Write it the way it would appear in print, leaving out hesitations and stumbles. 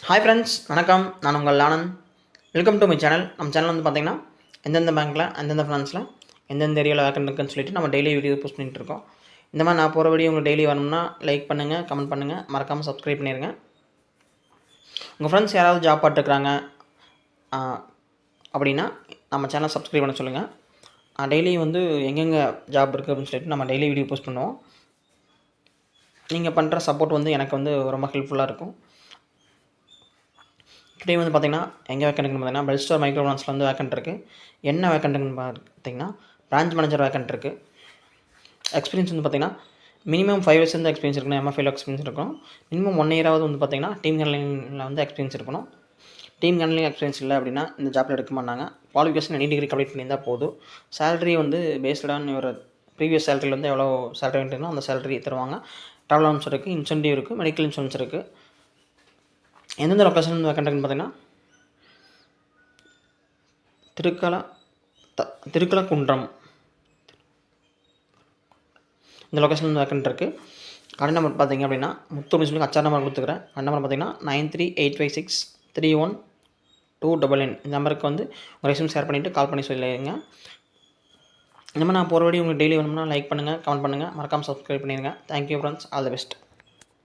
Hi friends, வணக்கம். நான் உங்கள் Anand. Welcome to my channel. நம்ம சேனல் வந்து பார்த்திங்கன்னா எந்தெந்த பேங்க்கில் எந்தெந்த ஃபினான்ஸில் எந்தெந்த ஏரியாவில் வேக்கண்ட் இருக்குன்னு சொல்லிட்டு நம்ம டெய்லி வீடியோ போஸ்ட் பண்ணிகிட்டு இருக்கோம். இந்த மாதிரி நான் போகிற வீடியோ உங்களுக்கு டெய்லி வரணும்னா லைக் பண்ணுங்கள், கமெண்ட் பண்ணுங்கள், மறக்காமல் சப்ஸ்கிரைப் பண்ணிடுங்க. உங்கள் ஃப்ரெண்ட்ஸ் யாராவது ஜாப் பார்த்துருக்குறாங்க அப்படின்னா நம்ம சேனலை சப்ஸ்கிரைப் பண்ண சொல்லுங்கள். டெய்லி வந்து எங்கெங்கே ஜாப் இருக்குது அப்படின்னு சொல்லிட்டு நம்ம டெய்லி வீடியோ போஸ்ட் பண்ணுவோம். நீங்கள் பண்ணுற சப்போர்ட் வந்து எனக்கு வந்து ரொம்ப ஹெல்ப்ஃபுல்லாக இருக்கும். டுடே வந்து பார்த்திங்கன்னா எங்கே வேக்கண்ட்டுன்னு பார்த்தீங்கன்னா பெல்ஸ்டார் மைக்ரோ ஃபினான்ஸில் வந்து வேக்கண்ட் இருக்குது. என்ன வேக்கண்ட்டுன்னு பார்த்திங்கன்னா பிரான்ச் மேனேஜர் வேக்கண்ட் இருக்குது. எக்ஸ்பீரியன்ஸ் வந்து பார்த்திங்கன்னா மினிமம் 5 இயர்ஸ் வந்து எக்ஸ்பீரியன்ஸ் இருக்கணும். எம்எஃப்ஐயில் எக்ஸ்பீரியன்ஸ் இருக்கணும். மினிமம் 1 இயராவது வந்து பார்த்திங்கன்னா டீம் ஹேண்ட்லிங்கில் வந்து எக்ஸ்பீரியன்ஸ் இருக்கணும். டீம் ஹேண்ட்லிங் எக்ஸ்பீரியன்ஸ் இல்லை அப்படின்னா இந்த ஜாப்பில் எடுக்க மாட்டாங்க. குவாலிஃபிகேஷன் எனி டிகிரி கம்ப்ளீட் பண்ணியிருந்தால் போதும். சேலரி வந்து பேஸ்டான ஒரு ப்ரீவியஸ் சேலரியில் வந்து எவ்வளோ சேலரி வேணுமோ அந்த சேலரி தருவாங்க. ட்ராவல் அலவன்ஸ் இருக்குது, இன்சென்டிவ் இருக்குது, மெடிக்கல் இன்சூரன்ஸ் இருக்குது. எந்தெந்த லொக்கேஷன் வேக்கண்ட்டுன்னு பார்த்தீங்கன்னா திருக்கலக்குன்றம் இந்த லொக்கேஷன் வேக்கண்ட் இருக்குது. கார்டு நம்பர் பார்த்திங்க அப்படின்னா முத்து அப்படின்னு சொல்லி ஹச்ஆர் நம்பர் கொடுத்துக்கிறேன். கார்டு நம்பர் பார்த்திங்கன்னா 9385631299. இந்த நம்பருக்கு வந்து உங்கள் ரெஸ்யூம் ஷேர் பண்ணிவிட்டு கால் பண்ணி சொல்லிடுங்க. இந்த மாதிரி நான் போகிற வீடியோ உங்களுக்கு டெய்லி வேணும்னா லைக் பண்ணுங்கள், கமெண்ட் பண்ணுங்கள், மறக்காமல் சப்ஸ்கிரைப் பண்ணிடுங்க. Thank you friends, all the best.